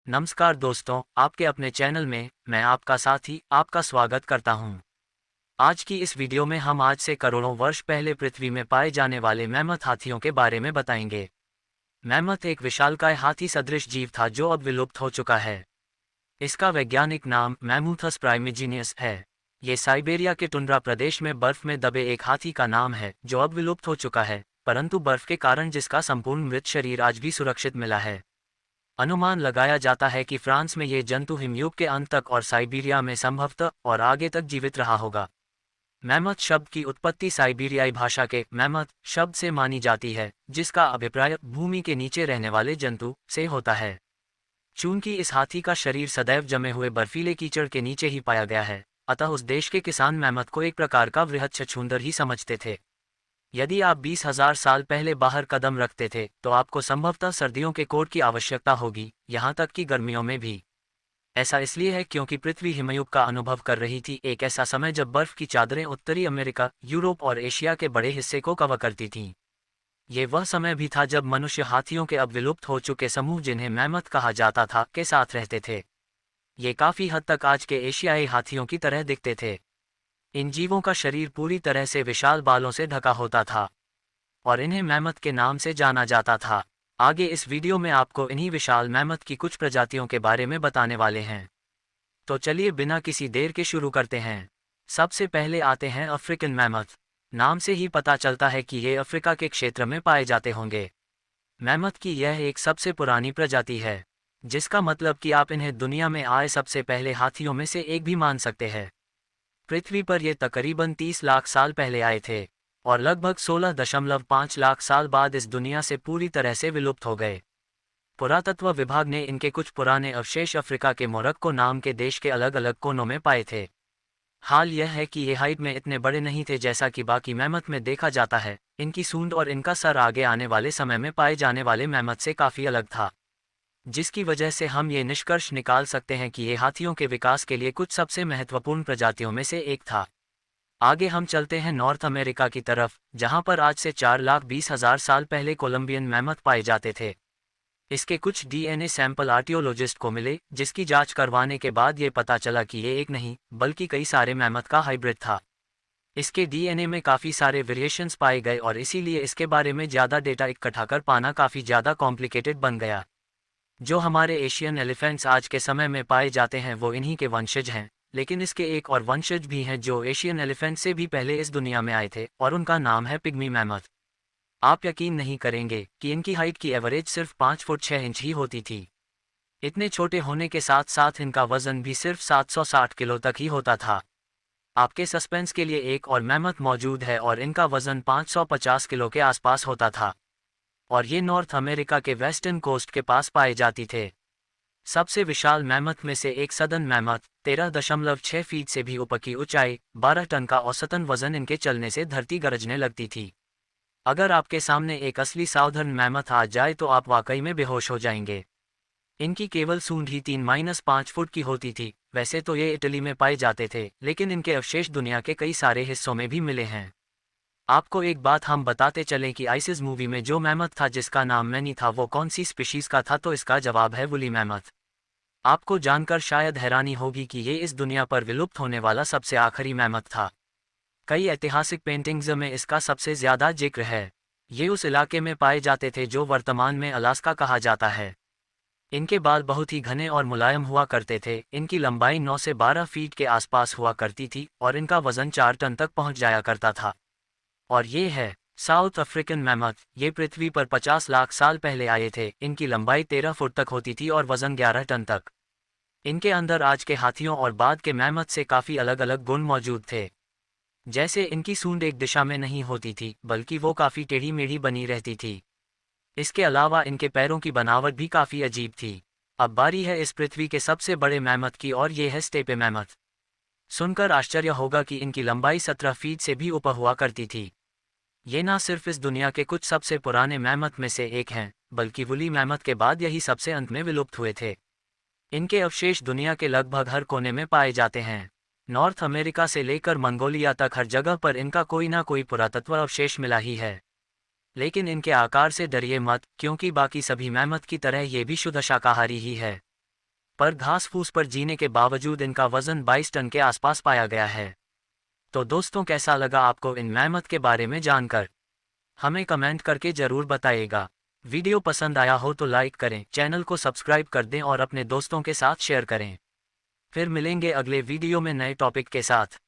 नमस्कार दोस्तों, आपके अपने चैनल में मैं आपका साथी आपका स्वागत करता हूं। आज की इस वीडियो में हम आज से करोड़ों वर्ष पहले पृथ्वी में पाए जाने वाले मैमथ हाथियों के बारे में बताएंगे। मैमथ एक विशालकाय हाथी सदृश जीव था जो अब विलुप्त हो चुका है। इसका वैज्ञानिक नाम मैमूथस प्राइमिजीनियस है। ये साइबेरिया के टुंड्रा प्रदेश में बर्फ में दबे एक हाथी का नाम है जो अब विलुप्त हो चुका है, परंतु बर्फ के कारण जिसका संपूर्ण मृत शरीर आज भी सुरक्षित मिला है। अनुमान लगाया जाता है कि फ्रांस में ये जंतु हिमयुग के अंत तक और साइबेरिया में संभवतः और आगे तक जीवित रहा होगा। मैमथ शब्द की उत्पत्ति साइबेरियाई भाषा के मैमथ शब्द से मानी जाती है, जिसका अभिप्राय भूमि के नीचे रहने वाले जंतु से होता है। चूंकि इस हाथी का शरीर सदैव जमे हुए बर्फीले कीचड़ के नीचे ही पाया गया है, अतः उस देश के किसान मैमथ को एक प्रकार का वृहद छछूंदर ही समझते थे। यदि आप 20,000 साल पहले बाहर कदम रखते थे तो आपको संभवतः सर्दियों के कोट की आवश्यकता होगी, यहाँ तक कि गर्मियों में भी। ऐसा इसलिए है क्योंकि पृथ्वी हिमयुग का अनुभव कर रही थी, एक ऐसा समय जब बर्फ की चादरें उत्तरी अमेरिका, यूरोप और एशिया के बड़े हिस्से को कवर करती थीं। ये वह समय भी था जब मनुष्य हाथियों के अब विलुप्त हो चुके समूह, जिन्हें मैमथ कहा जाता था, के साथ रहते थे। ये काफ़ी हद तक आज के एशियाई हाथियों की तरह दिखते थे। इन जीवों का शरीर पूरी तरह से विशाल बालों से ढका होता था और इन्हें मैमथ के नाम से जाना जाता था। आगे इस वीडियो में आपको इन्हीं विशाल मैमथ की कुछ प्रजातियों के बारे में बताने वाले हैं। तो चलिए बिना किसी देर के शुरू करते हैं। सबसे पहले आते हैं अफ्रीकन मैमथ। नाम से ही पता चलता है कि ये अफ्रीका के क्षेत्र में पाए जाते होंगे। मैमथ की यह एक सबसे पुरानी प्रजाति है, जिसका मतलब कि आप इन्हें दुनिया में आए सबसे पहले हाथियों में से एक भी मान सकते हैं। पृथ्वी पर ये तकरीबन 30 लाख साल पहले आए थे और लगभग 16.5 लाख साल बाद इस दुनिया से पूरी तरह से विलुप्त हो गए। पुरातत्व विभाग ने इनके कुछ पुराने अवशेष अफ्रीका के मोरक्को नाम के देश के अलग अलग कोनों में पाए थे। हाल यह है कि ये हाइट में इतने बड़े नहीं थे जैसा कि बाकी मैमथ में देखा जाता है। इनकी सूंड और इनका सर आगे आने वाले समय में पाए जाने वाले मैमथ से काफ़ी अलग था, जिसकी वजह से हम ये निष्कर्ष निकाल सकते हैं कि ये हाथियों के विकास के लिए कुछ सबसे महत्वपूर्ण प्रजातियों में से एक था। आगे हम चलते हैं नॉर्थ अमेरिका की तरफ, जहां पर आज से 4,20,000 साल पहले कोलंबियन मैमथ पाए जाते थे। इसके कुछ डीएनए सैंपल आर्टियोलॉजिस्ट को मिले, जिसकी जांच करवाने के बाद ये पता चला कि ये एक नहीं बल्कि कई सारे मैमथ का हाइब्रिड था। इसके डीएनए में काफ़ी सारे वेरिएशंस पाए गए और इसीलिए इसके बारे में ज़्यादा डेटा इकट्ठा कर पाना काफ़ी ज़्यादा कॉम्प्लिकेटेड बन गया। जो हमारे एशियन एलिफेंट्स आज के समय में पाए जाते हैं वो इन्हीं के वंशज हैं, लेकिन इसके एक और वंशज भी हैं जो एशियन एलिफेंट से भी पहले इस दुनिया में आए थे और उनका नाम है पिग्मी मैमथ। आप यकीन नहीं करेंगे कि इनकी हाइट की एवरेज सिर्फ 5 फुट 6 इंच ही होती थी। इतने छोटे होने के साथ साथ इनका वजन भी सिर्फ 760 किलो तक ही होता था। आपके सस्पेंस के लिए एक और मैमथ मौजूद है और इनका वजन 550 किलो के आसपास होता था और ये नॉर्थ अमेरिका के वेस्टर्न कोस्ट के पास पाए जाती थे। सबसे विशाल मैमथ में से एक सदर्न मैमथ 13.6 फीट से भी ऊपर की ऊंचाई, 12 टन का औसतन वजन, इनके चलने से धरती गरजने लगती थी। अगर आपके सामने एक असली साउदर्न मैमथ आ जाए तो आप वाकई में बेहोश हो जाएंगे। इनकी केवल सूंड ही 3-5 फुट की होती थी। वैसे तो ये इटली में पाए जाते थे, लेकिन इनके अवशेष दुनिया के कई सारे हिस्सों में भी मिले हैं। आपको एक बात हम बताते चलें कि आइसिस मूवी में जो मैमथ था जिसका नाम मैनी था, वो कौन सी स्पीशीज का था, तो इसका जवाब है वुली मैमथ। आपको जानकर शायद हैरानी होगी कि ये इस दुनिया पर विलुप्त होने वाला सबसे आखिरी मैमथ था। कई ऐतिहासिक पेंटिंग्स में इसका सबसे ज़्यादा जिक्र है। ये उस इलाके में पाए जाते थे जो वर्तमान में अलास्का कहा जाता है। इनके बाल बहुत ही घने और मुलायम हुआ करते थे। इनकी लंबाई 9 से 12 फीट के आसपास हुआ करती थी और इनका वजन 4 टन तक पहुंच जाया करता था। और ये है साउथ अफ्रीकन मैमथ। ये पृथ्वी पर 50 लाख साल पहले आए थे। इनकी लंबाई 13 फुट तक होती थी और वजन 11 टन तक। इनके अंदर आज के हाथियों और बाद के मैमथ से काफ़ी अलग अलग गुण मौजूद थे। जैसे इनकी सूंड एक दिशा में नहीं होती थी, बल्कि वो काफ़ी टेढ़ी मेढ़ी बनी रहती थी। इसके अलावा इनके पैरों की बनावट भी काफ़ी अजीब थी। अब बारी है इस पृथ्वी के सबसे बड़े मैमथ की और ये है स्टेपे मैमथ। सुनकर आश्चर्य होगा कि इनकी लंबाई 17 फीट से भी ऊपर हुआ करती थी। ये ना सिर्फ इस दुनिया के कुछ सबसे पुराने मैमथ में से एक हैं, बल्कि वुली मैमथ के बाद यही सबसे अंत में विलुप्त हुए थे। इनके अवशेष दुनिया के लगभग हर कोने में पाए जाते हैं। नॉर्थ अमेरिका से लेकर मंगोलिया तक हर जगह पर इनका कोई ना कोई पुरातत्व अवशेष मिला ही है। लेकिन इनके आकार से डरिए मत, क्योंकि बाकी सभी मैमथ की तरह ये भी शुद्ध शाकाहारी ही है। पर घास फूस पर जीने के बावजूद इनका वजन 22 टन के आसपास पाया गया है। तो दोस्तों, कैसा लगा आपको इन मैमथ के बारे में जानकर? हमें कमेंट करके ज़रूर बताइएगा। वीडियो पसंद आया हो तो लाइक करें, चैनल को सब्सक्राइब कर दें और अपने दोस्तों के साथ शेयर करें। फिर मिलेंगे अगले वीडियो में नए टॉपिक के साथ।